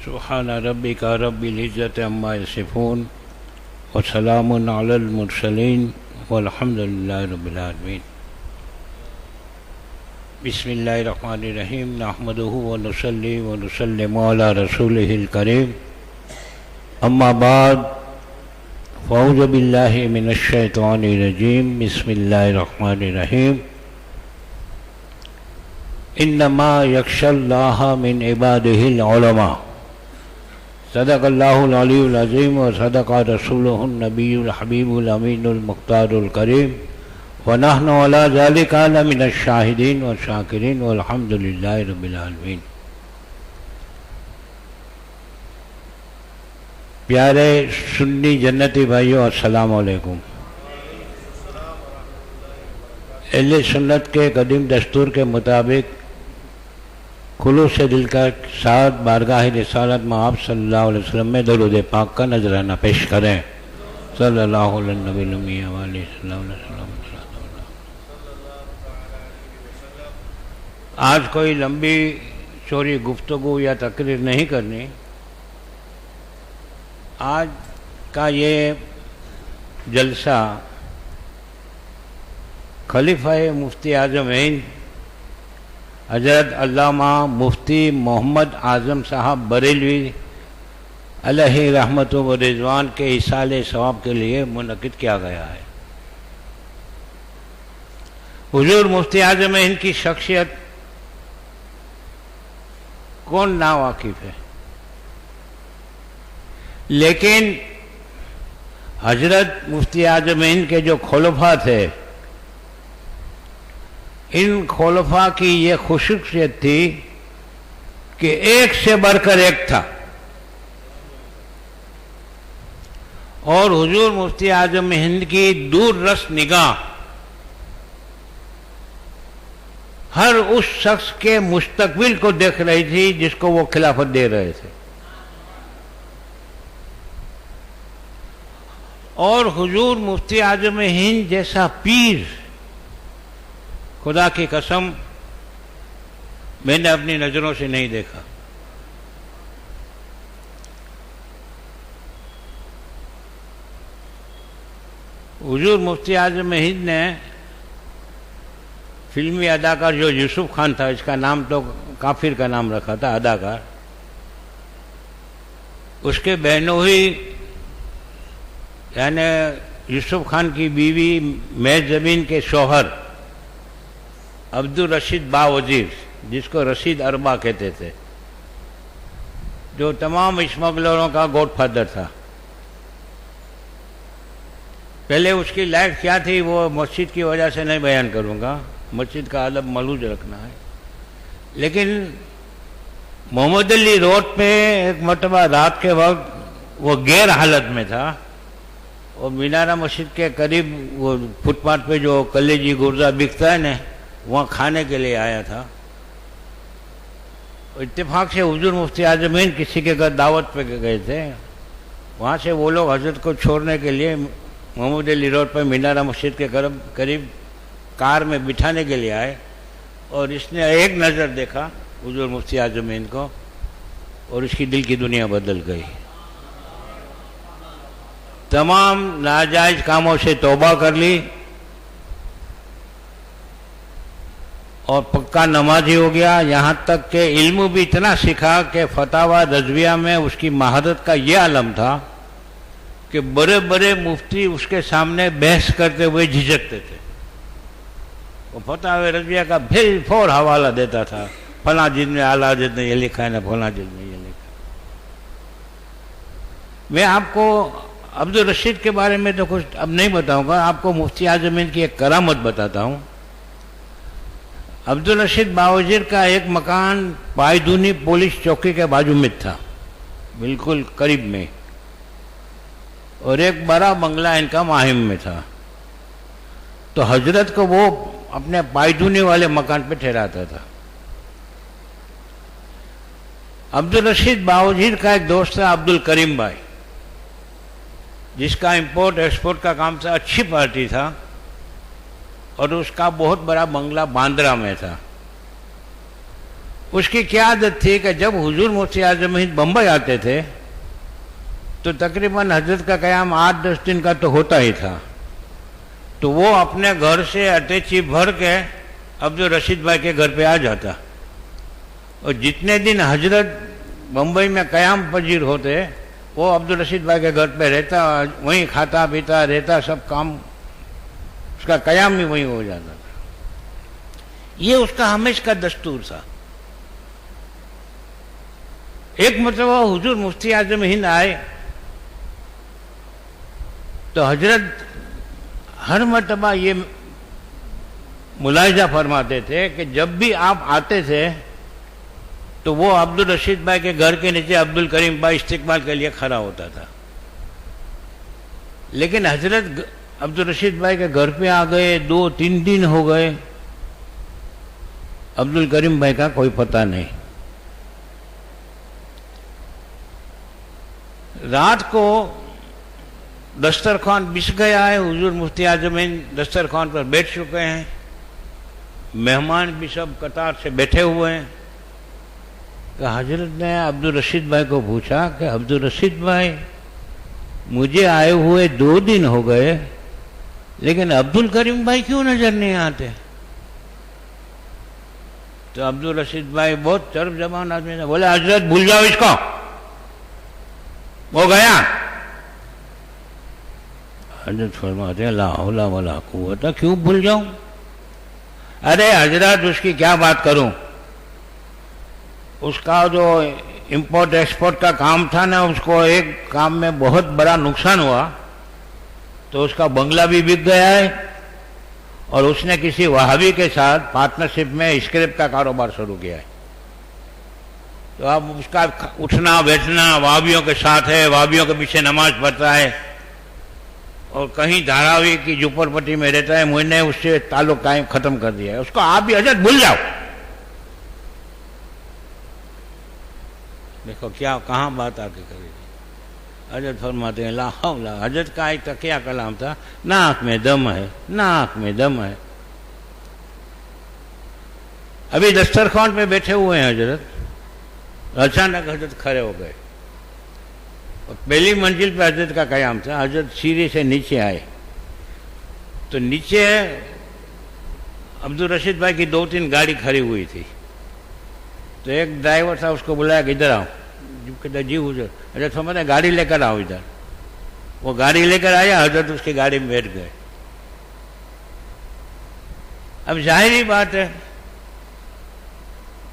سبحان ربك رب العزة عما يصفون وسلام على المرسلين والحمد لله رب العالمين. بسم الله الرحمن الرحيم. نحمده ونصلي ونسلم على رسوله الكريم. اما بعد فاعوذ بالله من الشيطان الرجيم. بسم الله الرحمن الرحيم. انما يخشى الله من عباده العلماء. صدق الله العلي العظيم وصدق رسوله النبي الحبيب الامين المختار الكريم ونحن على ذلك من الشاهدين والشاكرين والحمد لله رب العالمين. پیارے سنی جنتی بھائیوں السلام علیکم. اہل سنت کے قدیم دستور کے مطابق خلوص سے دل کا ساتھ بارگاہ رسالت میں آپ صلی اللہ علیہ وسلم میں درود پاک کا نذرانہ پیش کریں. صلی اللہ علیہ نبی الامی علیہ وسلم. آج کوئی لمبی چوری گفتگو یا تقریر نہیں کرنی. آج کا یہ جلسہ خلیفہ مفتی اعظم ہند حضرت علامہ مفتی محمد اعظم صاحب بریلوی علیہ رحمت و رضوان کے ایصال ثواب کے لیے منعقد کیا گیا ہے. حضور مفتی اعظم ہند کی شخصیت کون ناواقف ہے، لیکن حضرت مفتی اعظم ہند کے جو خلفاء تھے، ان خلفاء کی یہ خصوصیت تھی کہ ایک سے بڑھ کر ایک تھا، اور حضور مفتی اعظم ہند کی دور رس نگاہ ہر اس شخص کے مستقبل کو دیکھ رہی تھی جس کو وہ خلافت دے رہے تھے. اور حضور مفتی اعظم ہند جیسا پیر خدا کی قسم میں نے اپنی نظروں سے نہیں دیکھا. حضور مفتی اعظم ہند نے فلمی اداکار جو یوسف خان تھا، اس کا نام تو کافر کا نام رکھا تھا اداکار، اس کے بہنوئی یعنی یوسف خان کی بیوی میز زمین کے شوہر عبدالرشید باوزیر، جس کو رشید اربا کہتے تھے، جو تمام اسمگلروں کا گوڈ فادر تھا. پہلے اس کی لائف کیا تھی وہ مسجد کی وجہ سے نہیں بیان کروں گا، مسجد کا ادب ملوث رکھنا ہے. لیکن محمد علی روڈ پہ ایک مرتبہ رات کے وقت وہ غیر حالت میں تھا، اور مینارہ مسجد کے قریب وہ فٹ پاتھ پہ جو کلیجی گرزہ بکتا ہے نا، وہاں کھانے کے لیے آیا تھا. اتفاق سے حضور مفتی اعظم ہند کسی کے گھر دعوت پہ گئے تھے. وہاں سے وہ لوگ حضرت کو چھوڑنے کے لیے محمد علی روڈ پہ مینارہ مسجد کے قریب کار میں بٹھانے کے لیے آئے، اور اس نے ایک نظر دیکھا حضور مفتی اعظم ہند کو، اور اس کی دل کی دنیا بدل گئی. تمام ناجائز کاموں سے توبہ کر لی اور پکا نمازی ہو گیا. یہاں تک کہ علم بھی اتنا سیکھا کہ فتاوی رضویہ میں اس کی مہارت کا یہ عالم تھا کہ بڑے بڑے مفتی اس کے سامنے بحث کرتے ہوئے جھجکتے تھے. وہ فتاوی رضویہ کا پھر فور حوالہ دیتا تھا، فلاں جلد میں اعلیٰ حضرت نے یہ لکھا ہے نا، فلاں جلد میں یہ لکھا. میں آپ کو عبدالرشید کے بارے میں تو کچھ اب نہیں بتاؤں گا، آپ کو مفتی اعظم ہند کی ایک کرامت بتاتا ہوں. عبدالرشید باوزیر کا ایک مکان پائیدونی پولیس چوکی کے بازو میں تھا، بالکل قریب میں، اور ایک بڑا بنگلہ ان کا ماہم میں تھا. تو حضرت کو وہ اپنے پائیدونی والے مکان پہ ٹھہراتا تھا. عبدالرشید باوزیر کا ایک دوست تھا عبدالکریم بھائی، جس کا امپورٹ ایکسپورٹ کا کام تھا، اچھی پارٹی تھا، اور اس کا بہت بڑا بنگلہ باندرا میں تھا. اس کی کیا عادت تھی کہ جب حضور مفتی اعظم ہند بمبئی آتے تھے تو تقریباً حضرت کا قیام 8-10 دن کا تو ہوتا ہی تھا، تو وہ اپنے گھر سے اٹیچی بھر کے عبدالرشید بھائی کے گھر پہ آ جاتا، اور جتنے دن حضرت بمبئی میں قیام پذیر ہوتے وہ عبدالرشید بھائی کے گھر پہ رہتا، وہیں کھاتا پیتا رہتا، سب کام اس کا قیام بھی وہیں ہو جاتا تھا. یہ اس کا ہمیشہ کا دستور تھا. ایک مرتبہ حضور مفتی اعظم ہند آئے تو حضرت ہر مرتبہ یہ ملاحظہ فرماتے تھے کہ جب بھی آپ آتے تھے تو وہ عبدالرشید بھائی کے گھر کے نیچے عبدالکریم بھائی استقبال کے لیے کھڑا ہوتا تھا. لیکن حضرت عبدالرشید بھائی کے گھر پہ آ گئے، 2-3 دن ہو گئے، عبدالکریم بھائی کا کوئی پتہ نہیں. رات کو دسترخوان بچھ گیا ہے، حضور مفتی اعظم ہند دسترخوان پر بیٹھ چکے ہیں، مہمان بھی سب قطار سے بیٹھے ہوئے ہیں. کہ حضرت نے عبدالرشید بھائی کو پوچھا کہ عبدالرشید بھائی مجھے آئے ہوئے 2 دن ہو گئے لیکن عبدالکریم بھائی کیوں نظر نہیں آتے؟ تو عبدالرشید بھائی بہت چرب زبان آدمی تھا، بولے حضرت بھول جاؤ اس کو، وہ گیا. حضرت فرماتے ہیں لا حول ولا قوت، کیوں بھول جاؤں؟ ارے حضرت اس کی کیا بات کروں، اس کا جو امپورٹ ایکسپورٹ کا کام تھا نا، اس کو ایک کام میں بہت بڑا نقصان ہوا تو اس کا بنگلہ بھی بک گیا ہے، اور اس نے کسی وہابی کے ساتھ پارٹنرشپ میں اسکریپ کا کاروبار شروع کیا ہے. تو اب اس کا اٹھنا بیٹھنا وہابیوں کے ساتھ ہے، وہابیوں کے پیچھے نماز پڑھتا ہے، اور کہیں دھاراوی کی جھوپڑ پٹی میں رہتا ہے. میں نے اس سے تعلق قائم ختم کر دیا ہے، اس کو آپ بھی حضرت بھول جاؤ. دیکھو کیا کہاں بات آ کے کرے گی. حضرت فرماتے ہیں لا حول. حضرت کا ایک تقیہ کلام تھا، ناک میں دم ہے، ناک میں دم ہے. ابھی دسترخوان پہ بیٹھے ہوئے ہیں حضرت، اچانک حضرت کھڑے ہو گئے، اور پہلی منزل پہ حضرت کا قیام تھا. حضرت سیڑھی سے نیچے آئے تو نیچے عبدالرشید بھائی کی 2-3 گاڑی کھڑی ہوئی تھی. تو ایک ڈرائیور تھا، اس کو بلایا کہ ادھر آؤ. کہتا جی حضور. حضرت فرماتے ہیں گاڑی لے کر آؤ ادھر. وہ گاڑی لے کر آیا، حضرت اس کی گاڑی میں بیٹھ گئے. اب ظاہری بات ہے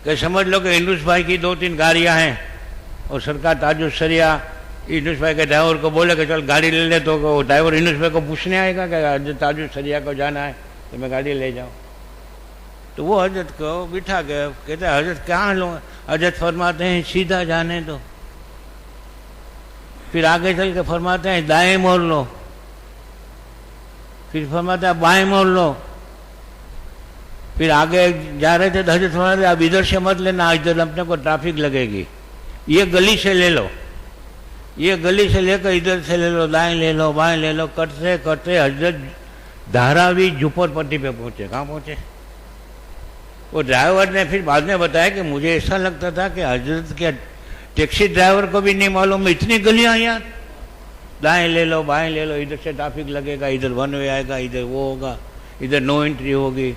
کہ سمجھ لو کہ ہندوس بھائی کی 2-3 گاڑیاں ہیں، اور سرکار تاج الشریعہ ہندوس بھائی کے ڈرائیور کو بولے کہ چل گاڑی لے لے، تو وہ ڈرائیور ہندوس بھائی کو پوچھنے آئے گا کہ حضرت تاج الشریعہ کو جانا ہے تو میں گاڑی لے جاؤں. تو وہ حضرت کو بٹھا گئے. کہتے ہیں حضرت کہاں لوں؟ حضرت فرماتے ہیں سیدھا جانے دو. پھر آگے چل کے فرماتے ہیں دائیں موڑ لو. پھر فرماتے ہیں بائیں موڑ لو. پھر آگے جا رہے تھے تو حضرت فرماتے ہیں اب ادھر سے مت لینا، ادھر اپنے کو ٹریفک لگے گی، یہ گلی سے لے لو، یہ گلی سے لے کر ادھر سے لے لو، دائیں لے لو بائیں لے لو. کرتے کرتے حضرت دھاراوی جھوپڑ پٹی پہ پہنچے. کہاں پہنچے؟ وہ ڈرائیور نے پھر بعد میں بتایا کہ مجھے ایسا لگتا تھا کہ حضرت کے ٹیکسی ڈرائیور کو بھی نہیں معلوم اتنی گلیاں یار، دائیں لے لو بائیں لے لو، ادھر سے ٹریفک لگے گا، ادھر 1 وے آئے گا، ادھر وہ ہوگا، ادھر نو انٹری ہوگی.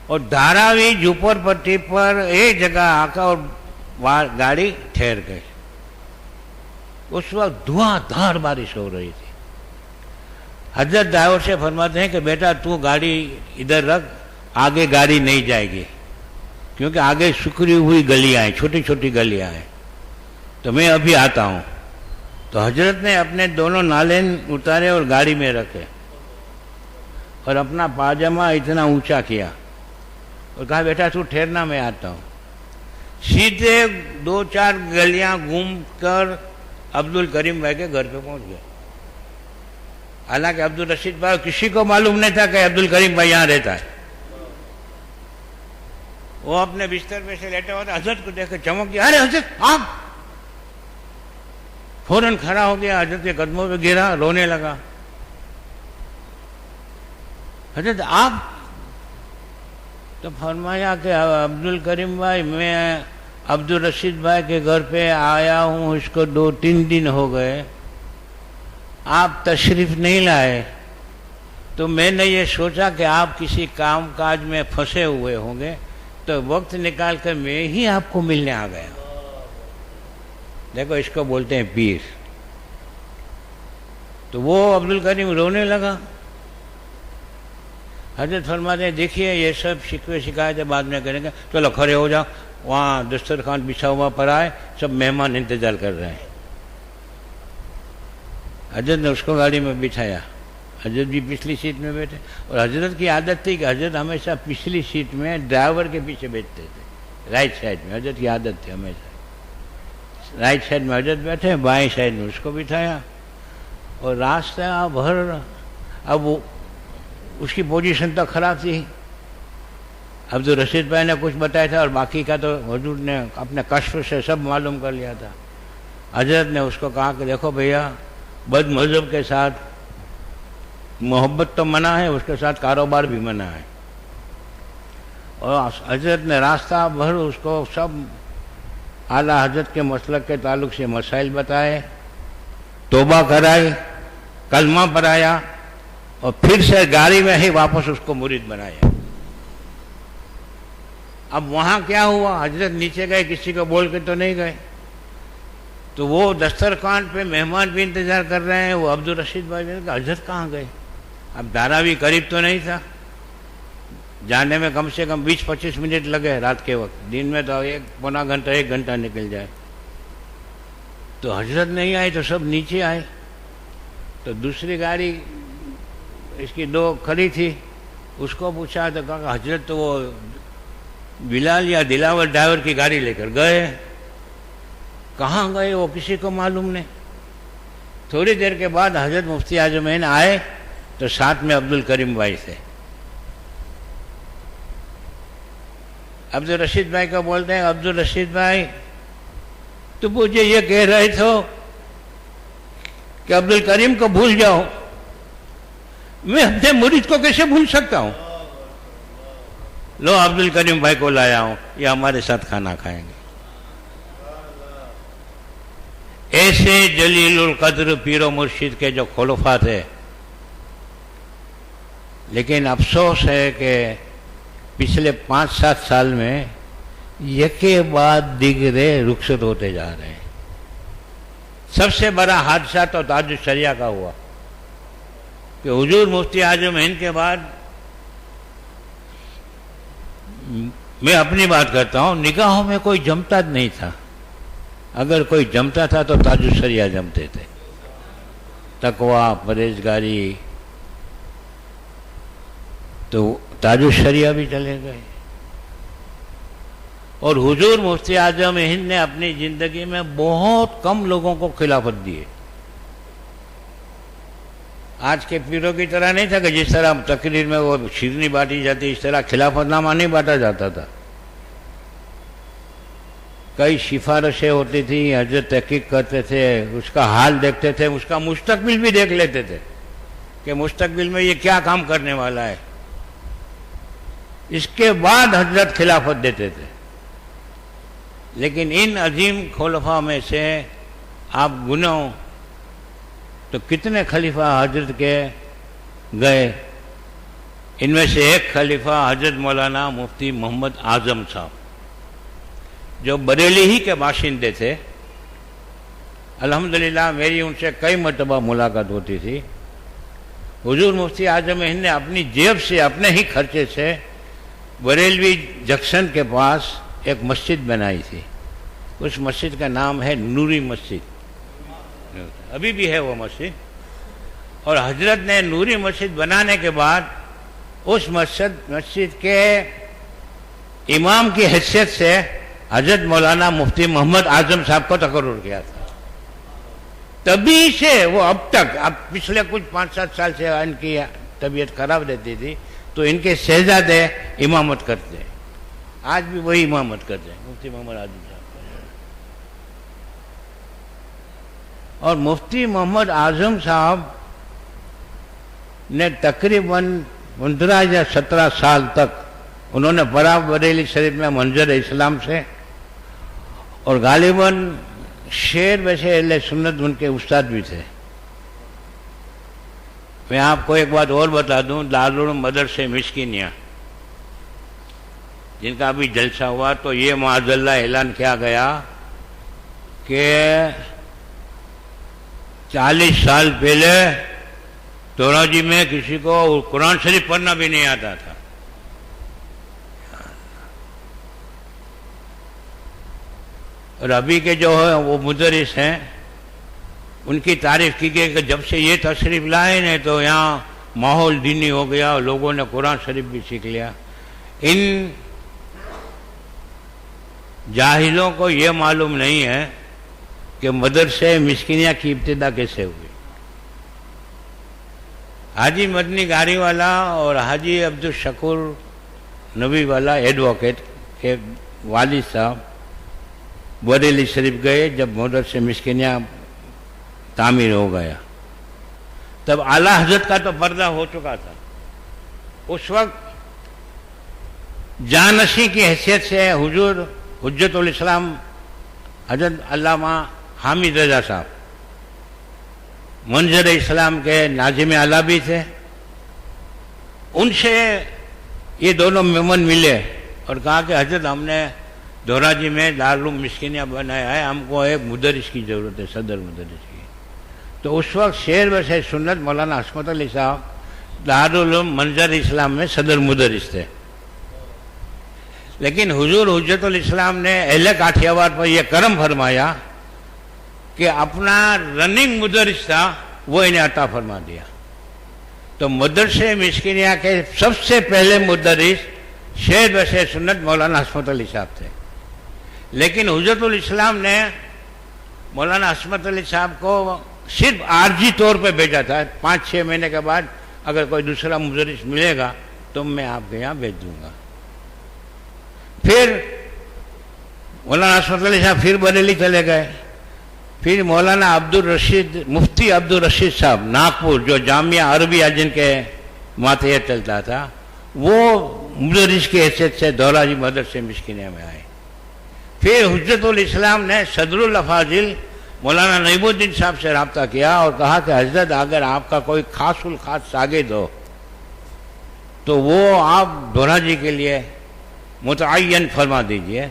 اور دھاراوی جھوپڑ پٹی پر ایک جگہ آ کر اور گاڑی ٹھہر گئی. اس وقت دھواں دھار بارش ہو رہی تھی. حضرت ڈرائیور سے فرماتے ہیں کہ بیٹا تو گاڑی ادھر رکھ، آگے گاڑی نہیں جائے گی، کیونکہ آگے سکڑی ہوئی گلیاں ہیں، چھوٹی چھوٹی گلیاں ہیں، تو میں ابھی آتا ہوں. تو حضرت نے اپنے دونوں نالین اتارے اور گاڑی میں رکھے، اور اپنا پاجامہ اتنا اونچا کیا اور کہا بیٹا تو ٹھہرنا، میں آتا ہوں. سیدھے 2-4 گلیاں گھوم کر عبدالکریم بھائی کے گھر پہ پہنچ گئے. حالانکہ عبدالرشید بھائی کسی کو معلوم نہیں تھا کہ عبدالکریم بھائی یہاں رہتا ہے. وہ اپنے بستر میں سے لیٹے ہوتے، حضرت کو دیکھ کے چمک گیا، ارے حضرت آپ! فوراً کھڑا ہو گیا، حضرت کے قدموں پہ گرا، رونے لگا. حضرت آپ! تو فرمایا کہ عبد الکریم بھائی میں عبد الرشید بھائی کے گھر پہ آیا ہوں، اس کو 2-3 دن ہو گئے، آپ تشریف نہیں لائے، تو میں نے یہ سوچا کہ آپ کسی کام کاج میں پھنسے ہوئے ہوں گے، تو وقت نکال کر میں ہی آپ کو ملنے آ گیا۔ دیکھو اس کو بولتے ہیں پیر۔ تو وہ عبد الکریم رونے لگا۔ حضرت فرماتے ہیں دیکھیے یہ سب شکوے شکایتیں بعد میں کریں گے، چلو کھڑے ہو جاؤ، وہاں دسترخوان بچھا ہوا پر آئے، سب مہمان انتظار کر رہے ہیں۔ حضرت نے اس کو گاڑی میں بٹھایا، حضرت بھی پچھلی سیٹ میں بیٹھے، اور حضرت کی عادت تھی کہ حضرت ہمیشہ پچھلی سیٹ میں ڈرائیور کے پیچھے بیٹھتے تھے، رائٹ سائڈ میں، حضرت کی عادت تھی ہمیشہ رائٹ سائڈ میں حضرت بیٹھے، بائیں سائڈ میں اس کو بٹھایا، اور راستہ بھر اب اس کی پوزیشن تو خراب تھی، عبد الرشید بھائی نے کچھ بتایا تھا اور باقی کا تو حضور نے اپنے کشف سے سب معلوم کر لیا تھا۔ حضرت نے اس کو کہا کہ دیکھو بھیا، بد مذہب کے ساتھ محبت تو منع ہے، اس کے ساتھ کاروبار بھی منع ہے۔ اور حضرت نے راستہ بھر اس کو سب اعلیٰ حضرت کے مسلک کے تعلق سے مسائل بتائے، توبہ کرائی، کلمہ پڑھایا، اور پھر سے گاڑی میں ہی واپس اس کو مرید بنایا۔ اب وہاں کیا ہوا، حضرت نیچے گئے، کسی کو بول کے تو نہیں گئے، تو وہ دسترخوان پہ مہمان بھی انتظار کر رہے ہیں، وہ عبد الرشید بھائی نے کہا حضرت کہاں گئے؟ اب دھاراوی قریب تو نہیں تھا، جانے میں کم سے کم 20-25 منٹ لگے رات کے وقت، دن میں تو 1 گھنٹہ نکل جائے۔ تو حضرت نہیں آئے تو سب نیچے آئے، تو دوسری گاڑی اس کی 2 کھڑی تھی، اس کو پوچھا تو کہا کہ حضرت تو وہ بلال یا دلاور ڈرائیور کی گاڑی لے کر گئے۔ کہاں گئے وہ کسی کو معلوم نہیں۔ تھوڑی دیر کے بعد حضرت مفتی اعظم عین آئے تو ساتھ میں عبد الکریم بھائی تھے۔ عبد الرشید بھائی کو بولتے ہیں عبد الرشید بھائی تو مجھے یہ کہہ رہے تھے کہ عبد الکریم کو بھول جاؤ، میں اپنے مرید کو کیسے بھول سکتا ہوں؟ لو عبد الکریم بھائی کو لایا ہوں، یہ ہمارے ساتھ کھانا کھائیں گے۔ ایسے جلیل القدر پیر و مرشد کے جو خلفاء تھے، لیکن افسوس ہے کہ پچھلے 5-7 سال میں یکے بعد دیگرے رخصت ہوتے جا رہے ہیں۔ سب سے بڑا حادثہ تو تاج الشریعہ کا ہوا کہ حضور مفتی اعظم ہند کے بعد، میں اپنی بات کرتا ہوں، نگاہوں میں کوئی جمتا نہیں تھا، اگر کوئی جمتا تھا تو تاج الشریعہ جمتے تھے، تقوی، پرہیزگاری، تو تاج الشریعہ بھی چلے گئے۔ اور حضور مفتی اعظم ہند نے اپنی زندگی میں بہت کم لوگوں کو خلافت دی ہے۔ آج کے پیروں کی طرح نہیں تھا کہ جس طرح تقریر میں وہ شیرنی بانٹی جاتی، اس طرح خلافت نامہ نہیں بانٹا جاتا تھا۔ کئی سفارشیں ہوتی تھیں، حضرت تحقیق کرتے تھے، اس کا حال دیکھتے تھے، اس کا مستقبل بھی دیکھ لیتے تھے کہ مستقبل میں یہ کیا کام کرنے والا ہے، اس کے بعد حضرت خلافت دیتے تھے۔ لیکن ان عظیم خلفاء میں سے آپ گنو تو کتنے خلیفہ حضرت کے گئے؟ ان میں سے ایک خلیفہ حضرت مولانا مفتی محمد اعظم صاحب، جو بریلی ہی کے باشندے تھے۔ الحمدللہ میری ان سے کئی مرتبہ ملاقات ہوتی تھی۔ حضور مفتی اعظم ہند نے اپنی جیب سے، اپنے ہی خرچے سے بریلوی جنکشن کے پاس ایک مسجد بنائی تھی۔ اس مسجد کا نام ہے نوری مسجد، ابھی بھی ہے وہ مسجد۔ اور حضرت نے نوری مسجد بنانے کے بعد اس مسجد کے امام کی حیثیت سے حضرت مولانا مفتی محمد اعظم صاحب کو تقرر کیا تھا۔ تبھی سے وہ اب تک، اب پچھلے کچھ 5-7 سال سے ان کی طبیعت خراب رہتی تھی تو ان کے شہزادے امامت کرتے ہیں، آج بھی وہی امامت کرتے ہیں، مفتی محمد اعظم صاحب۔ اور مفتی محمد اعظم صاحب نے تقریباً 15 یا 17 سال تک انہوں نے پڑھا بریلی شریف میں منظر اسلام سے، اور غالباً شعر ویسے اہل سنت ان کے استاد بھی تھے۔ میں آپ کو ایک بات اور بتا دوں، دارالعلوم مدرسے مسکینیہ جن کا ابھی جلسہ ہوا تو یہ معاذ اللہ اعلان کیا گیا کہ 40 سال پہلے توراجی میں کسی کو قرآن شریف پڑھنا بھی نہیں آتا تھا۔ اور ابھی کے جو ہے وہ مدرس ہیں ان کی تعریف کی گئی کہ جب سے یہ تشریف لائے نہیں تو یہاں ماحول دینی ہو گیا اور لوگوں نے قرآن شریف بھی سیکھ لیا۔ ان جاہلوں کو یہ معلوم نہیں ہے کہ مدرسے مسکینیہ کی ابتدا کیسے ہوئی۔ حاجی مدنی گاری والا اور حاجی عبدالشکور نبی والا ایڈوکیٹ کے والد صاحب بریلی شریف گئے جب مدرسے مسکینیہ تعمیر ہو گیا، تب اعلیٰ حضرت کا تو پردہ ہو چکا تھا۔ اس وقت جانشین کی حیثیت سے حضور حجت الاسلام حضرت علامہ حامد رضا صاحب منظر اسلام کے ناظم اعلیٰ بھی تھے۔ ان سے یہ دونوں ممن ملے اور کہا کہ حضرت ہم نے دھوراجی میں دارالعلوم مسکینیہ بنایا ہے، ہم کو ایک مدرس کی ضرورت ہے، صدر مدرس کی۔ تو اس وقت شعر ویسے سنت مولانا عصمت علی صاحب دارالعلوم منظر اسلام میں صدر مدرس تھے، لیکن حضور حجت الاسلام نے اہل کاٹھیہ واد پر یہ کرم فرمایا کہ اپنا رننگ مدرس تھا وہ انہیں عطا فرما دیا۔ تو مدرسے مسکینیہ کے سب سے پہلے مدرس شعر ویسے سنت مولانا عصمت علی صاحب تھے، لیکن حجت الاسلام نے مولانا عصمت علی صاحب کو صرف عارضی طور پہ بھیجا تھا، 5-6 مہینے کے بعد اگر کوئی دوسرا مدرس ملے گا تو میں آپ کے یہاں بھیج دوں گا۔ پھر مولانا عصمت علی صاحب پھر بریلی چلے گئے۔ پھر مولانا عبدالرشید مفتی عبدالرشید صاحب ناگپور جو جامعہ عربیہ جن کے ماتحت چلتا تھا، وہ مدرس کی حیثیت سے دھوراجی مدرسے مسکینیہ میں آئے۔ پھر حجت الاسلام نے صدر الافاضل مولانا نعیم الدین صاحب سے رابطہ کیا اور کہا کہ حضرت اگر آپ کا کوئی خاص الخاص شاگرد ہو تو وہ آپ دھوراجی کے لیے متعین فرما دیجئے۔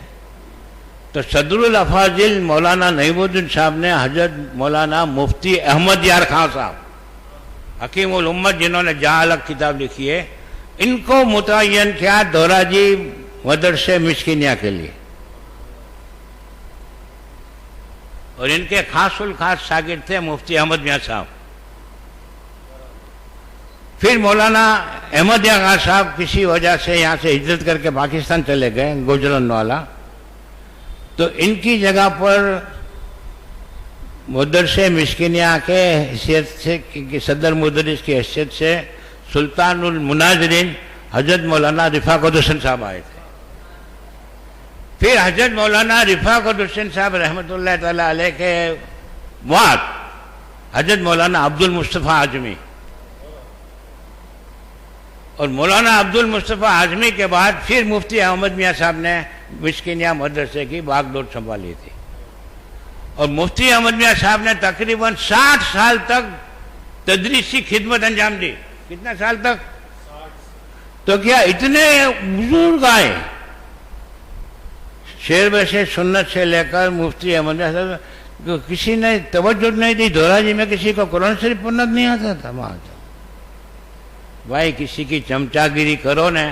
تو صدر الافاضل مولانا نعیم الدین صاحب نے حضرت مولانا مفتی احمد یار خان صاحب حکیم الامت جنہوں نے جہاں الگ کتاب لکھی ہے، ان کو متعین کیا دھوراجی مدرسے مسکینیہ کے لیے، اور ان کے خاص الخاص شاگرد تھے مفتی احمد میاں صاحب۔ پھر مولانا احمد یار خان صاحب کسی وجہ سے یہاں سے ہجرت کر کے پاکستان چلے گئے، گجران والا، تو ان کی جگہ پر مدرسے مسکینیہ کے حیثیت سے صدر مدرس کی حیثیت سے سلطان المناظرین حضرت مولانا رفاقت الحسن صاحب آئے تھے۔ پھر حضرت مولانا رفاقت الحسن صاحب رحمۃ اللہ تعالی علیہ کے بعد حضرت مولانا عبد المصطفیٰ اعظمی، اور مولانا عبد المصطفیٰ اعظمی کے بعد پھر مفتی احمد میاں صاحب نے مسکینیہ مدرسے کی باغ ڈور سنبھالی تھی، اور مفتی احمد میاں صاحب نے تقریباً 60 سال تک تدریسی خدمت انجام دی۔ کتنا سال تک؟ تو کیا اتنے بزرگ آئے شعر ویسے سنت سے لے کر مفتی احمد میاں صاحب، کسی نے توجہ نہیں دی دھوراجی میں کسی کو قرآن شریف پڑھنا نہیں آتا تھا۔ وہاں بھائی کسی کی چمچا گیری کرو نا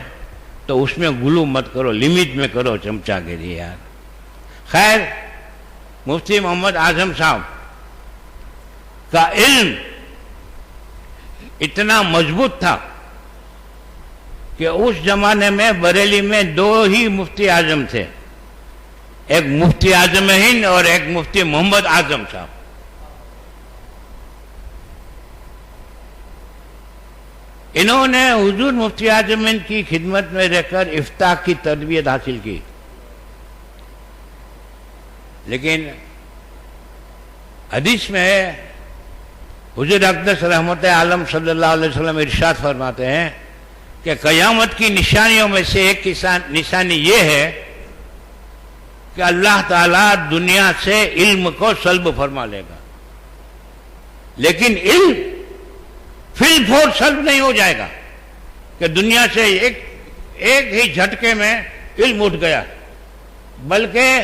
تو اس میں غلو مت کرو، لمٹ میں کرو چمچا گیری یار۔ خیر، مفتی محمد اعظم صاحب کا علم اتنا مضبوط تھا کہ اس زمانے میں بریلی میں 2 ہی مفتی اعظم تھے، ایک مفتی اعظم ہند اور ایک مفتی محمد اعظم صاحب۔ انہوں نے حضور مفتی اعظم ہند کی خدمت میں رہ کر افتاء کی تربیت حاصل کی، لیکن حدیث میں ہے حضور اقدس رحمت عالم صلی اللہ علیہ وسلم ارشاد فرماتے ہیں کہ قیامت کی نشانیوں میں سے ایک نشانی یہ ہے کہ اللہ تعالیٰ دنیا سے علم کو سلب فرما لے گا، لیکن علم فی الفور سلب نہیں ہو جائے گا کہ دنیا سے ایک ہی جھٹکے میں علم اٹھ گیا، بلکہ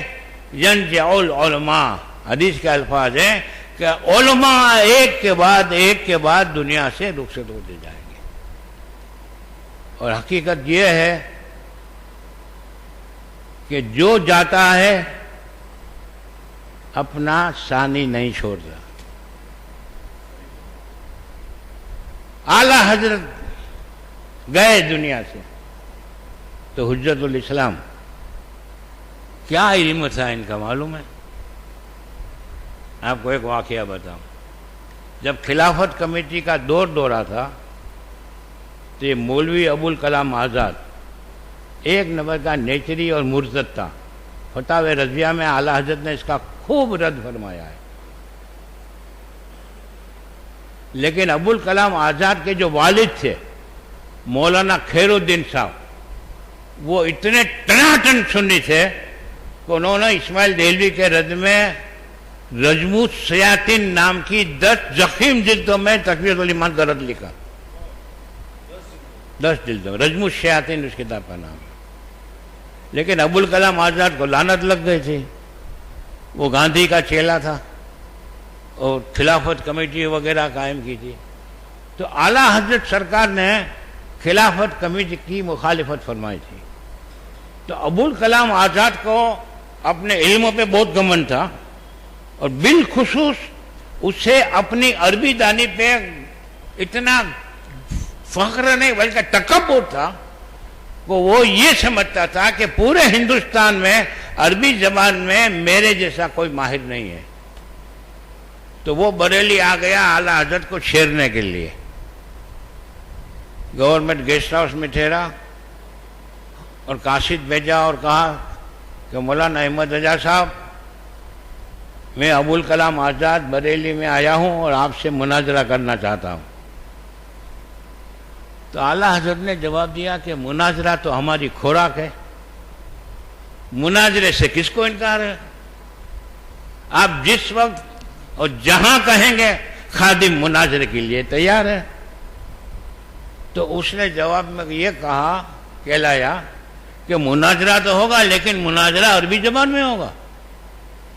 ینزع العلماء، حدیث کے الفاظ ہیں کہ علماء ایک کے بعد دنیا سے رخصت ہوتے جائیں گے۔ اور حقیقت یہ ہے کہ جو جاتا ہے اپنا ثانی نہیں چھوڑتا۔ اعلی حضرت گئے دنیا سے تو حجت الاسلام کیا علم تھا ان کا معلوم ہے؟ آپ کو ایک واقعہ بتاؤں۔ جب خلافت کمیٹی کا دورہ تھا تو یہ مولوی ابوالکلام آزاد ایک نمبر کا نیچری اور مرتد تھا۔ فتاوی رضویہ میں اعلی حضرت نے اس کا خوب رد فرمایا ہے۔ لیکن ابوالکلام آزاد کے جو والد تھے مولانا خیر الدین صاحب، وہ اتنے ٹناٹن سنی تھے کہ انہوں نے اسماعیل دہلوی کے رد میں رجموت شیاطین نام کی 10 ضخیم جلدوں میں تقویت الایمان کا رد لکھا۔ 10 جلدوں رجموت شیاطین اس کتاب کا نام ہے۔ لیکن ابوالکلام آزاد کو لعنت لگ گئی تھی، وہ گاندھی کا چیلا تھا اور خلافت کمیٹی وغیرہ قائم کی تھی، تو اعلیٰ حضرت سرکار نے خلافت کمیٹی کی مخالفت فرمائی تھی۔ تو ابوالکلام آزاد کو اپنے علموں پہ بہت گمن تھا، اور بالخصوص اسے اپنی عربی دانی پہ اتنا فخر نہیں بلکہ تکبر تھا کہ وہ یہ سمجھتا تھا کہ پورے ہندوستان میں عربی زبان میں میرے جیسا کوئی ماہر نہیں ہے۔ تو وہ بریلی آ گیا اعلیٰ حضرت کو چھیڑنے کے لیے، گورنمنٹ گیسٹ ہاؤس میں ٹھہرا اور قاصد بھیجا اور کہا کہ مولانا احمد رضا صاحب، میں ابوالکلام آزاد بریلی میں آیا ہوں اور آپ سے مناظرہ کرنا چاہتا ہوں۔ تو اعلیٰ حضرت نے جواب دیا کہ مناظرہ تو ہماری خوراک ہے، مناظرے سے کس کو انکار ہے؟ آپ جس وقت اور جہاں کہیں گے خادم مناظرے کے لیے تیار ہے۔ تو اس نے جواب میں یہ کہا کہلایا کہ مناظرہ تو ہوگا لیکن مناظرہ عربی زبان میں ہوگا۔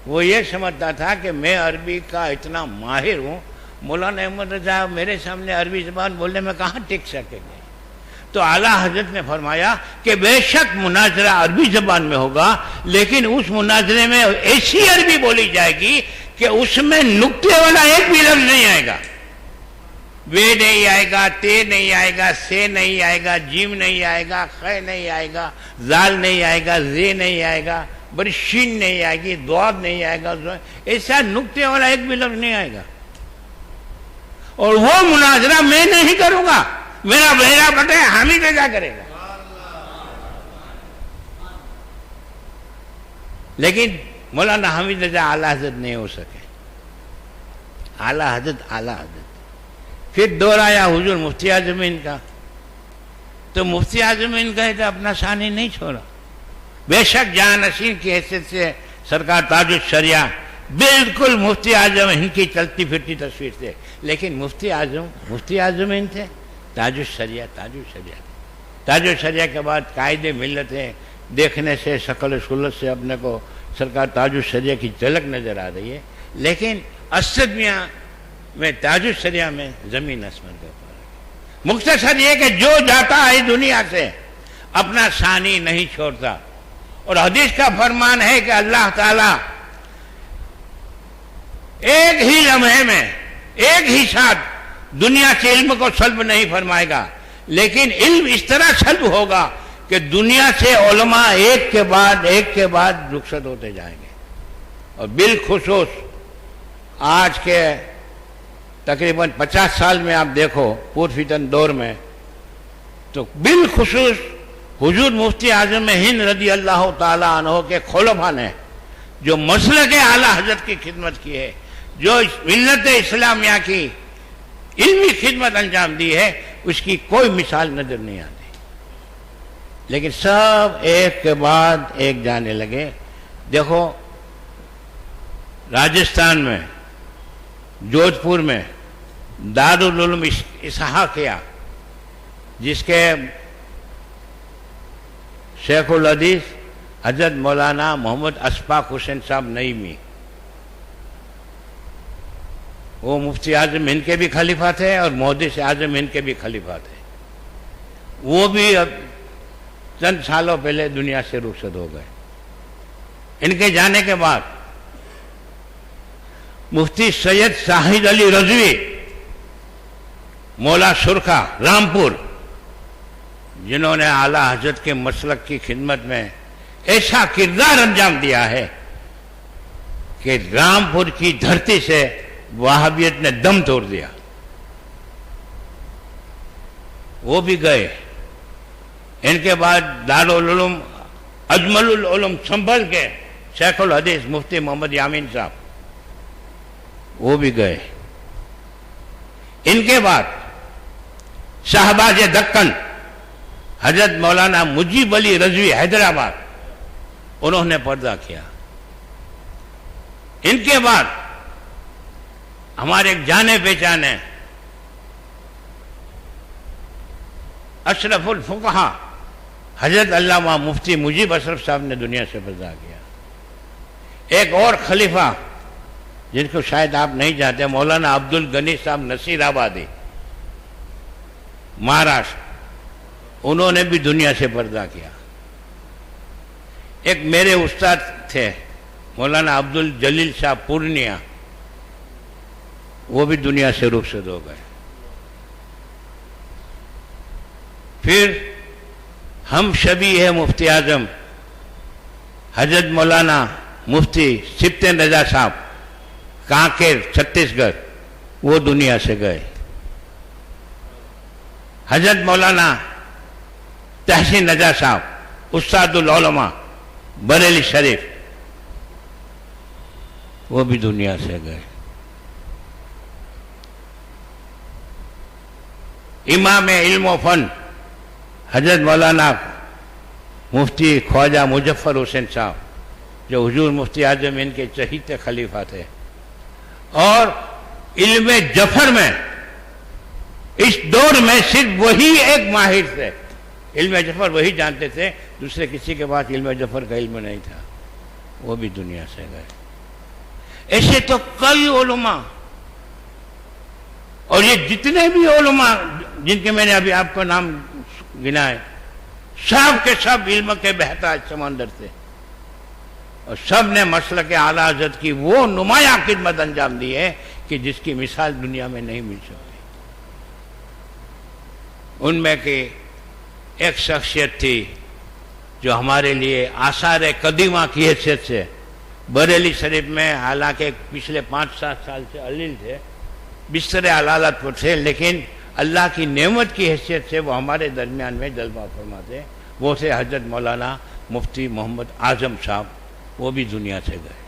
وہ یہ سمجھتا تھا کہ میں عربی کا اتنا ماہر ہوں، مولانا احمد رضا میرے سامنے عربی زبان بولنے میں کہاں ٹک سکیں گے۔ تو اعلیٰ حضرت نے فرمایا کہ بے شک مناظرہ عربی زبان میں ہوگا، لیکن اس مناظرے میں ایسی عربی بولی جائے گی کہ اس میں نقطے والا ایک بھی لفظ نہیں آئے گا، وے نہیں آئے گا، تے نہیں آئے گا، سے نہیں آئے گا، جیم نہیں آئے گا، خے نہیں آئے گا، زال نہیں آئے گا، زے نہیں آئے گا، بڑی شین نہیں آئے گی، دواد نہیں آئے گا، ایسا نقطے والا ایک بھی لفظ نہیں آئے گا۔ اور وہ مناظرہ میں نہیں کروں گا، میرا بہرا بٹے حامد رضا کرے گا۔ لیکن مولانا حامد رضا اعلیٰ حضرت نہیں ہو سکے، اعلیٰ حضرت۔ پھر دور آیا حضور مفتی اعظم کا، تو مفتی اعظم کا تو اپنا ثانی نہیں چھوڑا۔ بے شک جانشین کی حیثیت سے سرکار تاج الشریعہ بالکل مفتی اعظم ہند کی چلتی پھرتی تصویر تھے، لیکن مفتی اعظم ہند تھے، تاج الشریعہ کے بعد قائد ملت ہے، دیکھنے سے شکل و صورت سے اپنے کو سرکار تاج الشریعہ کی جھلک نظر آ رہی ہے، لیکن اسد میاں میں تاج الشریعہ میں زمین آسمان کا فرق ہے۔ مختصر یہ کہ جو جاتا ہے دنیا سے اپنا ثانی نہیں چھوڑتا، اور حدیث کا فرمان ہے کہ اللہ تعالی ایک ہی لمحے میں ایک ہی ساتھ دنیا سے علم کو سلب نہیں فرمائے گا، لیکن علم اس طرح سلب ہوگا کہ دنیا سے علماء ایک کے بعد رخصت ہوتے جائیں گے۔ اور بالخصوص آج کے تقریباً 50 سال میں آپ دیکھو پرفتن دور میں، تو بالخصوص حضور مفتی اعظم ہند رضی اللہ تعالیٰ عنہ کے خلفاء نے جو مسلک اعلیٰ حضرت کی خدمت کی ہے، جو ملت اسلامیہ کی علمی خدمت انجام دی ہے، اس کی کوئی مثال نظر نہیں آتی۔ لیکن سب ایک کے بعد ایک جانے لگے. دیکھو راجستھان میں جودھ پور میں دارالعلوم اسحاقیہ جس کے شیخ الحدیث حضرت مولانا محمد اشفاق حسین صاحب نعیمی، وہ مفتی اعظم ہند کے بھی خلیفہ تھے اور محدث اعظم ہند کے بھی خلیفہ تھے. وہ بھی اب چند سالوں پہلے دنیا سے رخصت ہو گئے. ان کے جانے کے بعد مفتی سید شاہد علی رضوی مولا سرخا رامپور، جنہوں نے اعلی حضرت کے مسلک کی خدمت میں ایسا کردار انجام دیا ہے کہ رامپور کی دھرتی سے وہابیت نے دم توڑ دیا، وہ بھی گئے. ان کے بعد دارالعلوم اجمل العلوم سنبھل کے شیخ الحدیث مفتی محمد یامین صاحب، وہ بھی گئے. ان کے بعد شہباز دکن حضرت مولانا مجیب علی رضوی حیدرآباد، انہوں نے پردہ کیا. ان کے بعد ہمارے ایک جانے پہچانے اشرف الفقہا حضرت علامہ مفتی مجیب اشرف صاحب نے دنیا سے پردہ کیا. ایک اور خلیفہ جن کو شاید آپ نہیں جانتے، مولانا عبد الغنی صاحب نصیر آبادی مہاراشٹر، انہوں نے بھی دنیا سے پردہ کیا. ایک میرے استاد تھے مولانا عبد الجلیل صاحب پورنیہ، وہ بھی دنیا سے رخصت ہو گئے. پھر ہم شبی ہے مفتی اعظم حضرت مولانا مفتی سبطین رضا صاحب کانکیر چھتیس گڑھ، وہ دنیا سے گئے. حضرت مولانا تحسین رضا صاحب استاد العلماء بریلی شریف، وہ بھی دنیا سے گئے. امام علم و فن حضرت مولانا مفتی خواجہ مظفر حسین صاحب، جو حضور مفتی اعظم ان کے چہیتے خلیفہ تھے، اور علم جفر میں اس دور میں صرف وہی ایک ماہر تھے. علم جفر وہی جانتے تھے، دوسرے کسی کے پاس علم جفر کا علم نہیں تھا، وہ بھی دنیا سے گئے. ایسے تو کئی علماء، اور یہ جتنے بھی علماء جن کے میں نے ابھی آپ کو نام گنائے، سب کے سب علم کے بہتا سمندر تھے، اور سب نے مسلک اعلی حضرت کی وہ نمایاں خدمت انجام دی ہے کہ جس کی مثال دنیا میں نہیں مل سکتی. ان میں کہ ایک شخصیت تھی جو ہمارے لیے آثار قدیمہ کی حیثیت سے بریلی شریف میں، حالانکہ پچھلے 5-7 سال سے علیل تھے، بستر علالت پر تھے، لیکن اللہ کی نعمت کی حیثیت سے وہ ہمارے درمیان میں جلوہ فرماتے، وہ تھے حضرت مولانا مفتی محمد اعظم صاحب، وہ بھی دنیا سے گئے.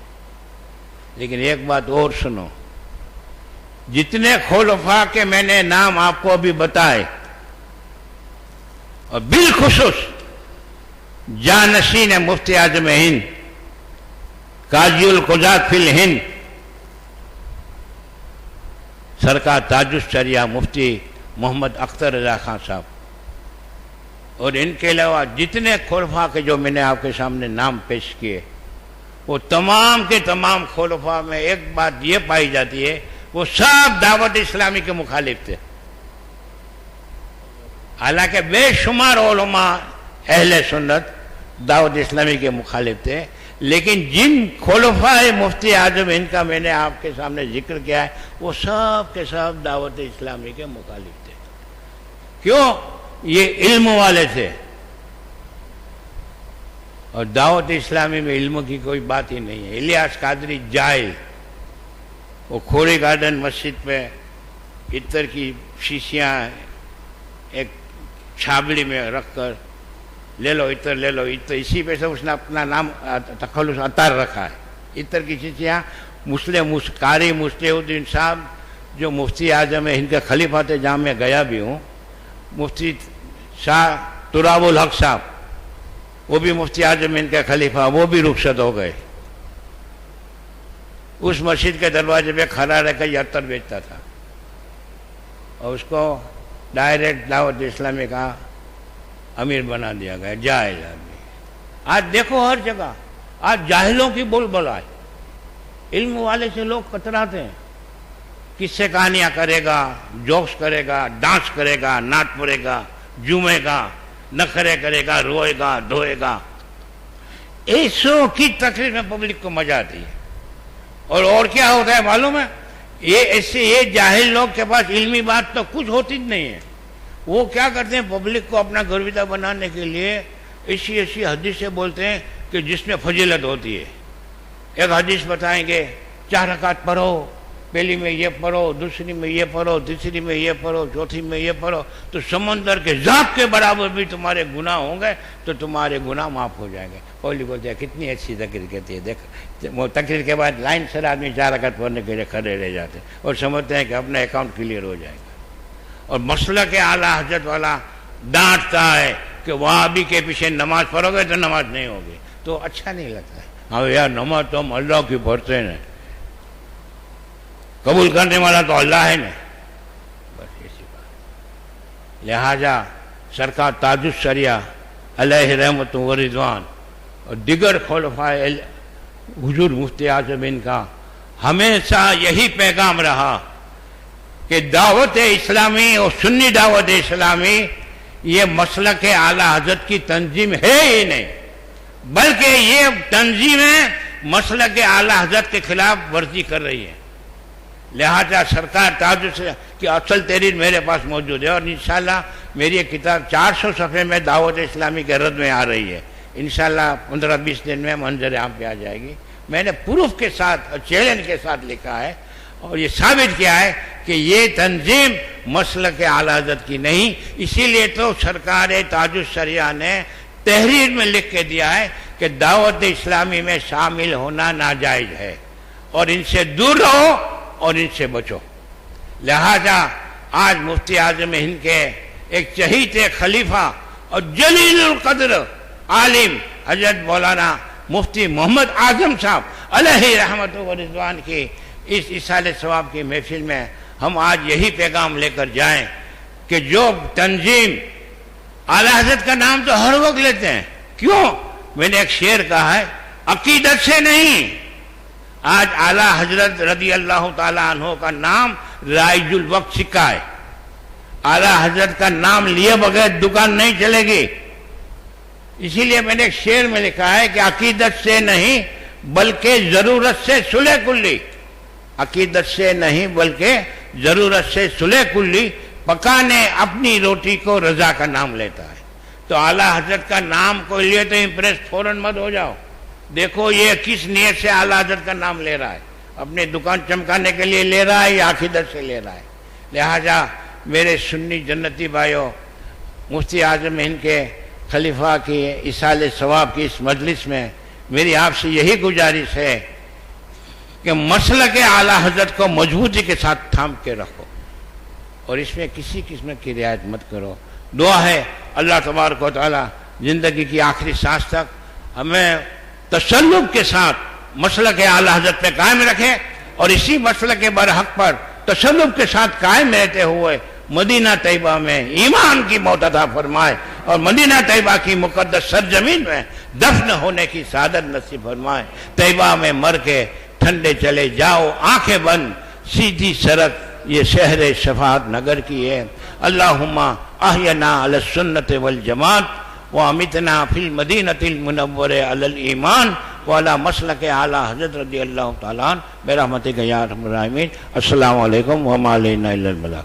لیکن ایک بات اور سنو، جتنے خلفاء کے میں نے نام آپ کو ابھی بتائے، اور بالخصوص جانشین مفتی اعظم ہند، قاضی القضات فی الہند سرکار تاج الشریعہ مفتی محمد اختر رضا خان صاحب، اور ان کے علاوہ جتنے خلفاء کے جو میں نے آپ کے سامنے نام پیش کیے، وہ تمام کے تمام خلفاء میں ایک بات یہ پائی جاتی ہے، وہ سب دعوت اسلامی کے مخالف تھے. حالانکہ بے شمار علماء اہل سنت دعوت اسلامی کے مخالف تھے، لیکن جن خلفاء مفتی اعظم ان کا میں نے آپ کے سامنے ذکر کیا ہے، وہ سب کے سب دعوت اسلامی کے مخالف تھے. کیوں؟ یہ علم والے تھے، اور دعوت اسلامی میں علم کی کوئی بات ہی نہیں ہے. الیاس قادری جاہل، وہ کھوڑی گارڈن مسجد پہ عطر کی شیشیاں ایک چھابڑی میں رکھ کر لے لو عطر، لے لو عطر، اسی پہ سے اس نے اپنا نام تخلص عطار رکھا ہے. عطر کی شیشیاں قاری مصلح الدین صاحب جو مفتی اعظم ہے، ان کے خلیفہ تھے، جہاں میں گیا بھی ہوں، مفتی شاہ تراب الحق صاحب وہ بھی مفتی اعظم ہند کے خلیفہ، وہ بھی رخصت ہو گئے. اس مسجد کے دروازے پہ کھڑا رہ کر یہ عطر بیچتا تھا اور اس کو ڈائریکٹ دعوت اسلامی کا امیر بنا دیا گیا. جاہل آدمی. آج دیکھو ہر جگہ آج جاہلوں کی بول بلائے. علم والے سے لوگ کتراتے ہیں. کس سے کہانیاں کرے گا، جوکس کرے گا، ڈانس کرے گا، ناٹ پڑے گا، جھومے گا، نخرے کرے گا، روئے گا، دھوئے گا. ایسوں کی تقریر میں پبلک کو مزہ آتی ہے. اور کیا ہوتا ہے معلوم ہے؟ یہ جاہل لوگ کے پاس علمی بات تو کچھ ہوتی نہیں ہے. وہ کیا کرتے ہیں؟ پبلک کو اپنا گرویدہ بنانے کے لیے ایسی حدیثیں بولتے ہیں کہ جس میں فضیلت ہوتی ہے. ایک حدیث بتائیں گے 4 رکعت پڑھو، پہلی میں یہ پڑھو، دوسری میں یہ پڑھو، تیسری میں یہ پڑھو، چوتھی میں یہ پڑھو، تو سمندر کے ذات کے برابر بھی تمہارے گناہ ہوں گے تو تمہارے گناہ معاف ہو جائیں گے. پولی بولتے ہیں کتنی اچھی تقریر کہتی ہے. دیکھ وہ تقریر کے بعد لائن سے آدمی 4 رکعت پڑھنے کے لیے کھڑے رہ جاتے ہیں اور سمجھتے ہیں کہ اپنا اکاؤنٹ کلیئر ہو جائے گا. اور مسئلہ کے اعلیٰ حضرت والا ڈانٹتا ہے کہ وہاں بھی کے پیچھے نماز پڑھو گے تو نماز نہیں ہوگی. تو اچھا نہیں لگتا ہے. ہاں یار نماز تو ہم اللہ کی پڑھتے ہیں، قبول کرنے والا تو اللہ ہے نا. بس ایسی بات. لہذا سرکار تاج الشریعہ علیہ رحمت و رضوان اور دیگر خلفائے حضور مفتی اعظم ہند کا ہمیشہ یہی پیغام رہا کہ دعوت اسلامی اور سنی دعوت اسلامی یہ مسلک اعلیٰ حضرت کی تنظیم ہے ہی نہیں، بلکہ یہ تنظیمیں مسلک اعلیٰ حضرت کے خلاف ورزی کر رہی ہے. لہذا سرکار تاج کی اصل تحریر میرے پاس موجود ہے اور انشاءاللہ میری ایک کتاب 400 صفحے میں دعوت اسلامی کے رد میں آ رہی ہے. انشاءاللہ 15-20 دن میں منظر عام پہ آ جائے گی. میں نے پروف کے ساتھ اور چیلنج کے ساتھ لکھا ہے اور یہ ثابت کیا ہے کہ یہ تنظیم مسلک اعلیٰ حضرت کی نہیں. اسی لیے تو سرکار تاج الشریعہ نے تحریر میں لکھ کے دیا ہے کہ دعوت اسلامی میں شامل ہونا ناجائز ہے اور ان سے دور رہو اور ان سے بچو. لہذا آج مفتی اعظم ہند کے ایک چہیتے خلیفہ اور جلیل القدر عالم حضرت مولانا مفتی محمد اعظم صاحب علیہ رحمت و رضوان کی اس اصالِ ثواب کی محفل میں ہم آج یہی پیغام لے کر جائیں کہ جو تنظیم اعلیٰ حضرت کا نام تو ہر وقت لیتے ہیں. کیوں؟ میں نے ایک شعر کہا ہے عقیدت سے نہیں. آج اعلیٰ حضرت رضی اللہ تعالیٰ عنہ کا نام رائج الوقت سکہ ہے. اعلیٰ حضرت کا نام لیے بغیر دکان نہیں چلے گی. اسی لیے میں نے ایک شعر میں لکھا ہے کہ عقیدت سے نہیں بلکہ ضرورت سے صلح کلی. عقیدت سے نہیں بلکہ ضرورت سے صلح کلی پکانے اپنی روٹی کو رضا کا نام لیتا ہے. تو اعلیٰ حضرت کا نام کو لیے تو امپریس فوراً مت ہو جاؤ. دیکھو یہ کس نیت سے اعلیٰ حضرت کا نام لے رہا ہے. اپنی دکان چمکانے کے لیے لے رہا ہے یا عقیدت سے لے رہا ہے. لہذا میرے سنی جنتی بھائیوں، مفتی اعظم ہند کے خلیفہ کی اصالِ ثواب کی اس مجلس میں میری آپ سے یہی گزارش ہے کہ مسلک اعلیٰ حضرت کو مضبوطی کے ساتھ تھام کے رکھو اور اس میں کسی قسم کی رعایت مت کرو. دعا ہے اللہ تبارک و تعالی زندگی کی آخری سانس تک ہمیں تسلط کے ساتھ مسلک اعلیٰ حضرت پہ قائم رکھے اور اسی مسلک برحق پر تسلط کے ساتھ قائم رہتے ہوئے مدینہ طیبہ میں ایمان کی موت عطا فرمائے اور مدینہ طیبہ کی مقدس سرزمین میں دفن ہونے کی سعادت نصیب فرمائے. طیبہ میں مر کے ٹھنڈے چلے جاؤ آنکھیں بند سیدھی سڑک یہ شہر شفاعت نگر کی ہے. اللہم احینا علی السنت والجماعت وامتنا فی المدینۃ المنورہ علی الایمان وعلی مسلک اعلیٰ حضرت رضی اللہ تعالیٰ عنہ برحمتک یا ارحم الراحمین. السلام علیکم وما علینا الا البلاغ.